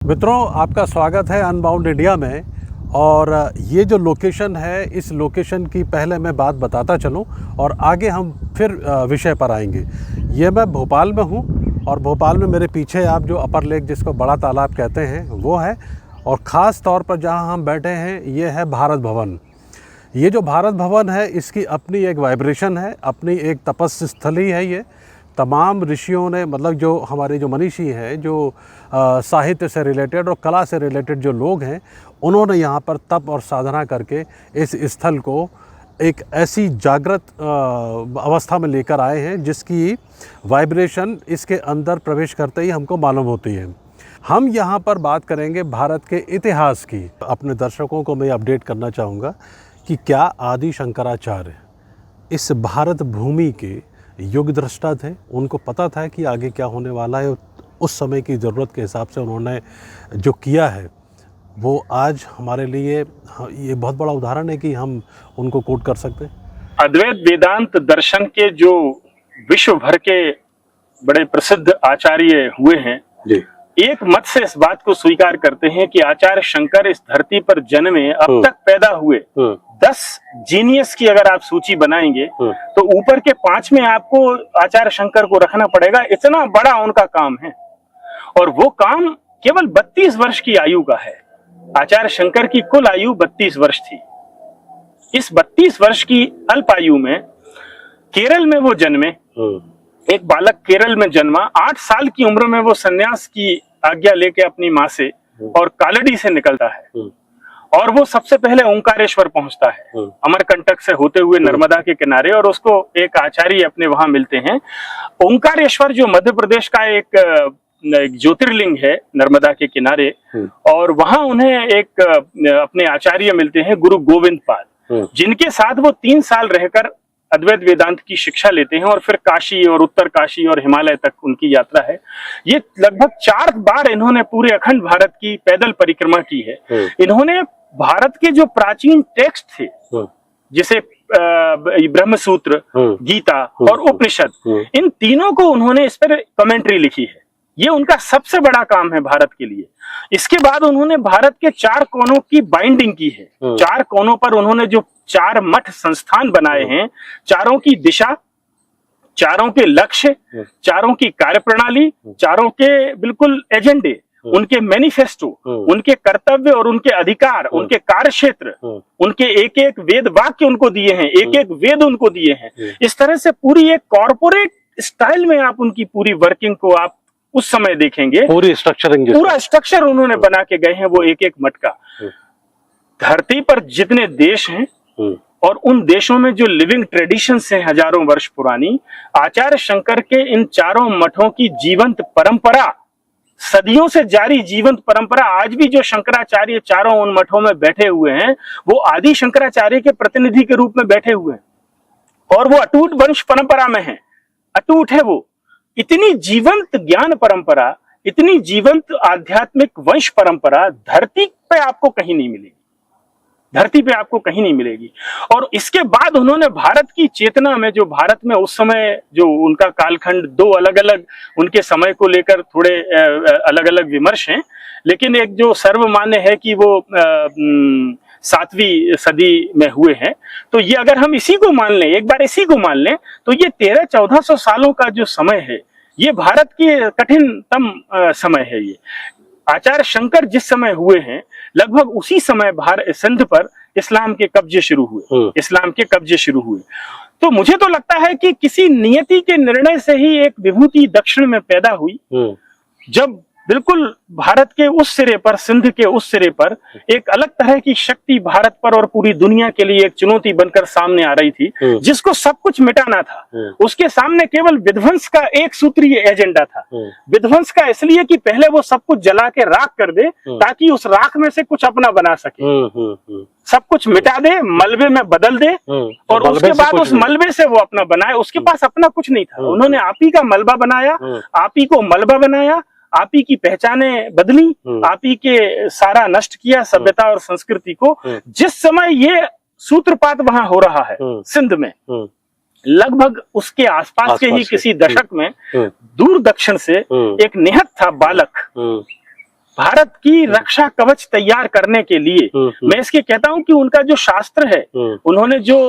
मित्रों, आपका स्वागत है अनबाउंड इंडिया में। और ये जो लोकेशन है, इस लोकेशन की पहले मैं बात बताता चलूँ और आगे हम फिर विषय पर आएंगे। ये मैं भोपाल में हूँ और भोपाल में मेरे पीछे आप जो अपर लेक, जिसको बड़ा तालाब कहते हैं, वो है। और ख़ास तौर पर जहाँ हम बैठे हैं ये है भारत भवन। ये जो भारत भवन है, इसकी अपनी एक वाइब्रेशन है, अपनी एक तपस्या स्थली है। ये तमाम ऋषियों ने, मतलब जो हमारे जो मनीषी हैं, जो साहित्य से रिलेटेड और कला से रिलेटेड जो लोग हैं, उन्होंने यहाँ पर तप और साधना करके इस स्थल को एक ऐसी जागृत अवस्था में लेकर आए हैं जिसकी वाइब्रेशन इसके अंदर प्रवेश करते ही हमको मालूम होती है। हम यहाँ पर बात करेंगे भारत के इतिहास की। अपने दर्शकों को मैं अपडेट करना चाहूँगा कि क्या आदि शंकराचार्य इस भारत भूमि के युग दृष्टा थे। उनको पता था कि आगे क्या होने वाला है। उस समय की ज़रूरत के हिसाब से उन्होंने जो किया है वो आज हमारे लिए ये बहुत बड़ा उदाहरण है कि हम उनको कोट कर सकते हैं। अद्वैत वेदांत दर्शन के जो विश्व भर के बड़े प्रसिद्ध आचार्य हुए हैं जी, एक मत से इस बात को स्वीकार करते हैं कि आचार्य शंकर इस धरती पर जन्मे, अब तक पैदा हुए 10 जीनियस की अगर आप सूची बनाएंगे तो ऊपर के 5 में आपको आचार्य शंकर को रखना पड़ेगा। इतना बड़ा उनका काम है और वो काम केवल 32 वर्ष की आयु का है। आचार्य शंकर की कुल आयु 32 वर्ष थी। इस 32 वर्ष की अल्प आयु में केरल में वो जन्मे। एक बालक केरल में जन्मा। 8 साल की उम्र में वो सन्यास की आज्ञा लेके अपनी माँ से और कालड़ी से निकलता है और वो सबसे पहले ओंकारेश्वर पहुंचता है, अमरकंटक से होते हुए नर्मदा के किनारे। और उसको एक आचार्य अपने वहां मिलते हैं। ओंकारेश्वर जो मध्य प्रदेश का एक ज्योतिर्लिंग है नर्मदा के किनारे, और वहां उन्हें एक अपने आचार्य मिलते हैं, गुरु गोविंद पाद, जिनके साथ वो 3 साल रहकर अद्वैत वेदांत की शिक्षा लेते हैं और फिर काशी और उत्तर काशी और हिमालय तक उनकी यात्रा है। ये लगभग 4 बार इन्होंने पूरे अखंड भारत की पैदल परिक्रमा की है। इन्होंने भारत के जो प्राचीन टेक्स्ट थे, जिसे ब्रह्मसूत्र, गीता और उपनिषद, इन तीनों को उन्होंने इस पर कमेंट्री लिखी है। ये उनका सबसे बड़ा काम है भारत के लिए। इसके बाद उन्होंने भारत के 4 कोनों की बाइंडिंग की है। 4 कोनों पर उन्होंने जो 4 मठ संस्थान बनाए हैं, चारों की दिशा, चारों के लक्ष्य, चारों की कार्यप्रणाली, चारों के बिल्कुल एजेंडे, उनके मैनिफेस्टो, उनके कर्तव्य और उनके अधिकार, उनके कार्य क्षेत्र, उनके एक एक वेद वाक्य उनको दिए हैं, एक एक वेद उनको दिए हैं। इस तरह से पूरी एक कॉर्पोरेट स्टाइल में आप उनकी पूरी वर्किंग को आप उस समय देखेंगे। पूरी स्ट्रक्चरिंग, पूरा स्ट्रक्चर उन्होंने बना के गए हैं वो एक एक मठ का। धरती पर जितने देश हैं और उन देशों में जो लिविंग ट्रेडिशंस हैं हजारों वर्ष पुरानी, आचार्य शंकर के इन 4 मठों की जीवंत परंपरा, सदियों से जारी जीवंत परंपरा, आज भी जो शंकराचार्य चारों उन मठों में बैठे हुए हैं वो आदि शंकराचार्य के प्रतिनिधि के रूप में बैठे हुए हैं और वो अटूट वंश परंपरा में है। अटूट है वो। इतनी जीवंत ज्ञान परंपरा, इतनी जीवंत आध्यात्मिक वंश परंपरा धरती पे आपको कहीं नहीं मिलेगी। धरती पे आपको कहीं नहीं मिलेगी। और इसके बाद उन्होंने भारत की चेतना में, जो भारत में उस समय जो उनका कालखंड, 2 अलग अलग उनके समय को लेकर थोड़े अलग अलग विमर्श हैं, लेकिन एक जो सर्वमान्य है कि वो 7वीं सदी में हुए हैं। तो ये अगर हम इसी को मान लें, एक बार इसी को मान लें, तो ये 1300-1400 सालों का जो समय है, ये भारत की कठिनतम समय है। ये आचार्य शंकर जिस समय हुए हैं, लगभग उसी समय भारत सिंध पर इस्लाम के कब्जे शुरू हुए। इस्लाम के कब्जे शुरू हुए। तो मुझे तो लगता है कि किसी नियति के निर्णय से ही एक विभूति दक्षिण में पैदा हुई, जब बिल्कुल भारत के उस सिरे पर, सिंध के उस सिरे पर एक अलग तरह की शक्ति भारत पर और पूरी दुनिया के लिए एक चुनौती बनकर सामने आ रही थी, जिसको सब कुछ मिटाना था। उसके सामने केवल विध्वंस का एक सूत्रीय एजेंडा था। विध्वंस का इसलिए कि पहले वो सब कुछ जला के राख कर दे, ताकि उस राख में से कुछ अपना बना सके। सब कुछ मिटा दे, मलबे में बदल दे और उसके बाद उस मलबे से वो अपना बनाए। उसके पास अपना कुछ नहीं था। उन्होंने आप ही का मलबा बनाया, आप ही को मलबा बनाया, आप ही की पहचाने बदली, आप ही के सारा नष्ट किया सभ्यता और संस्कृति को। जिस समय ये सूत्रपात वहां हो रहा है सिंध में, लगभग उसके आसपास के ही किसी दशक में दूर दक्षिण से एक निहत था बालक, भारत की रक्षा कवच तैयार करने के लिए मैं इसके कहता हूं कि उनका जो शास्त्र है, उन्होंने जो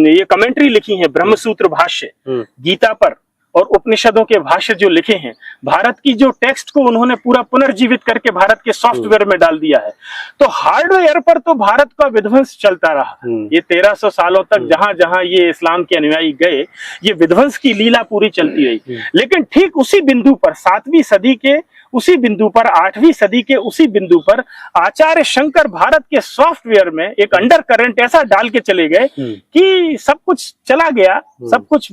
ये कमेंट्री लिखी है, ब्रह्मसूत्र भाष्य गीता पर और उपनिषदों के भाष्य जो लिखे हैं, भारत की जो टेक्स्ट को उन्होंने पूरा पुनर्जीवित करके भारत के सॉफ्टवेयर में डाल दिया है। तो हार्डवेयर पर तो भारत का विध्वंस चलता रहा। ये 1300 सालों तक जहां जहां ये इस्लाम के अनुयायी गए, ये विध्वंस की लीला पूरी चलती रही। लेकिन ठीक उसी बिंदु पर 7वीं सदी के उसी बिंदु पर 8वीं सदी के उसी बिंदु पर आचार्य शंकर भारत के सॉफ्टवेयर में एक अंडर करंट ऐसा डाल के चले गए कि सब कुछ चला गया, सब कुछ,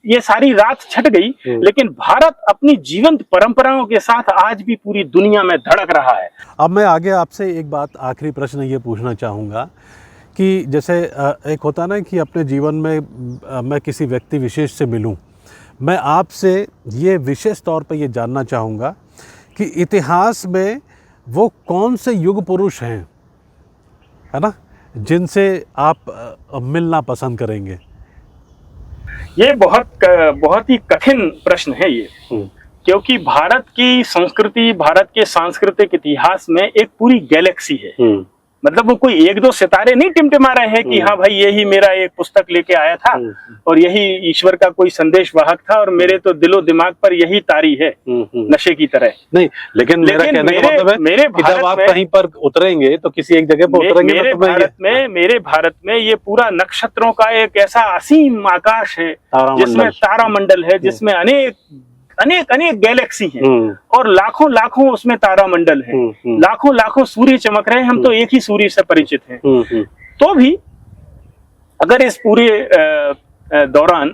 ये सारी रात छट गई, लेकिन भारत अपनी जीवंत परंपराओं के साथ आज भी पूरी दुनिया में धड़क रहा है। अब मैं आगे आपसे एक बात, आखिरी प्रश्न ये पूछना चाहूँगा कि जैसे एक होता ना कि अपने जीवन में मैं किसी व्यक्ति विशेष से मिलूं, मैं आपसे ये विशेष तौर पे ये जानना चाहूँगा कि इतिहास में वो कौन से युग पुरुष हैं, है ना, जिनसे आप मिलना पसंद करेंगे? ये बहुत ही कठिन प्रश्न है ये, क्योंकि भारत की संस्कृति, भारत के सांस्कृतिक इतिहास में एक पूरी गैलेक्सी है। मतलब वो कोई एक दो सितारे नहीं टिमटिमा रहे हैं कि हाँ भाई यही मेरा एक पुस्तक लेके आया था और यही ईश्वर का कोई संदेश वाहक था और मेरे तो दिलो दिमाग पर यही तारी है नशे की तरह। नहीं, लेकिन मेरा कहने का मतलब है कि जब आप कहीं पर उतरेंगे तो किसी एक जगह पर उतरेंगे। मेरे भारत में ये पूरा नक्षत्रों का एक ऐसा असीम आकाश है जिसमें तारामंडल है, जिसमें अनेक गैलेक्सी हैं और लाखों लाखों उसमें तारामंडल है, लाखों लाखों सूर्य चमक रहे हैं। हम तो एक ही सूर्य से परिचित हैं। तो भी अगर इस पूरे दौरान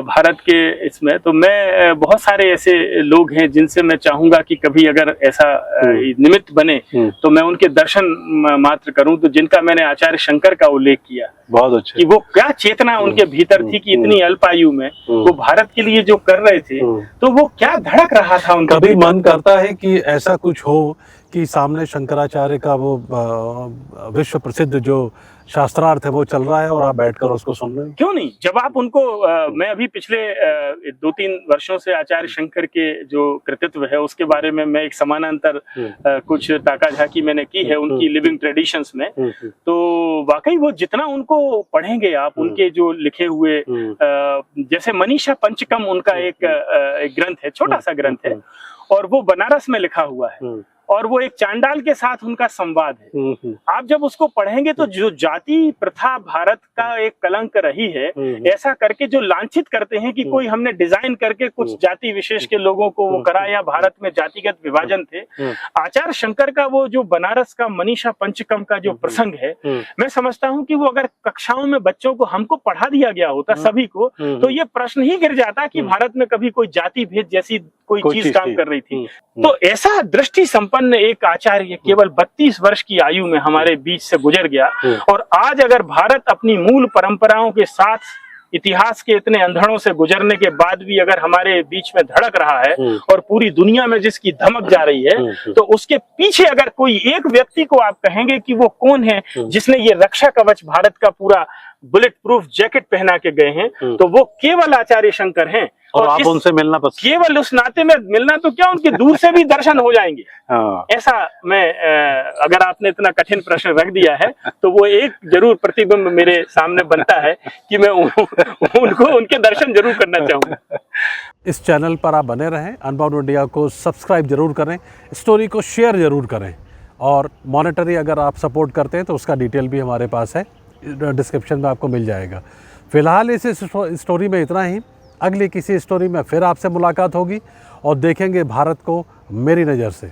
भारत के इसमें, तो मैं बहुत सारे ऐसे लोग हैं जिनसे मैं चाहूंगा कि कभी अगर ऐसा निमित्त बने तो मैं उनके दर्शन मात्र करूं। तो जिनका मैंने आचार्य शंकर का उल्लेख किया, बहुत अच्छा, कि वो क्या चेतना उनके भीतर थी कि इतनी अल्प आयु में वो भारत के लिए जो कर रहे थे, तो वो क्या धड़क रहा था उनका। कभी मन करता है कि ऐसा कुछ हो कि सामने शंकराचार्य का वो विश्व प्रसिद्ध जो शास्त्रार्थ है वो चल रहा है और आप बैठकर उसको सुन रहे हैं? क्यों नहीं। जब आप उनको मैं अभी पिछले 2-3 वर्षों से आचार्य शंकर के जो कृतित्व है उसके बारे में मैं एक समानांतर कुछ ताकाझाकी मैंने की है उनकी लिविंग ट्रेडिशंस में। तो वाकई वो जितना उनको पढ़ेंगे आप, उनके जो लिखे हुए, जैसे मनीषा पंचकम उनका एक ग्रंथ है, छोटा सा ग्रंथ है और वो बनारस में लिखा हुआ है और वो एक चांडाल के साथ उनका संवाद है। आप जब उसको पढ़ेंगे तो जो जाति प्रथा भारत का एक कलंक रही है, ऐसा करके जो लांछित करते हैं कि कोई हमने डिजाइन करके कुछ जाति विशेष के लोगों को वो कराया, भारत में जातिगत विभाजन थे। आचार्य शंकर का वो जो बनारस का मनीषा पंचकम का जो प्रसंग है, मैं समझता हूँ कि वो अगर कक्षाओं में बच्चों को हमको पढ़ा दिया गया होता सभी को, तो ये प्रश्न ही गिर जाता कि भारत में कभी कोई जाति भेद जैसी कोई चीज काम कर रही थी। तो ऐसा दृष्टि संपन्न एक आचार्य केवल 32 वर्ष की आयु में हमारे बीच से गुजर गया और आज अगर भारत अपनी मूल परंपराओं के साथ इतिहास के इतने अंधड़ों से गुजरने के बाद भी अगर हमारे बीच में धड़क रहा है और पूरी दुनिया में जिसकी धमक जा रही है, तो उसके पीछे अगर कोई एक व्यक्ति को आप कहेंगे कि वो कौन है जिसने ये रक्षा कवच भारत का पूरा बुलेट प्रूफ जैकेट पहना के गए हैं, तो वो केवल आचार्य शंकर हैं। और आप उनसे मिलना पसंद, केवल उस नाते में मिलना तो क्या, उनके दूर से भी दर्शन हो जाएंगे। ऐसा मैं अगर आपने इतना कठिन प्रश्न रख दिया है तो वो एक जरूर प्रतिबिंब मेरे सामने बनता है कि मैं उनको उनके दर्शन जरूर करना चाहूंगा। इस चैनल पर आप बने रहें, अनबाउंड इंडिया को सब्सक्राइब जरूर करें, स्टोरी को शेयर जरूर करें और मॉनेटरी अगर आप सपोर्ट करते हैं तो उसका डिटेल भी हमारे पास है, डिस्क्रिप्शन में आपको मिल जाएगा। फिलहाल इस स्टोरी में इतना ही। अगली किसी स्टोरी में फिर आपसे मुलाकात होगी और देखेंगे भारत को मेरी नज़र से।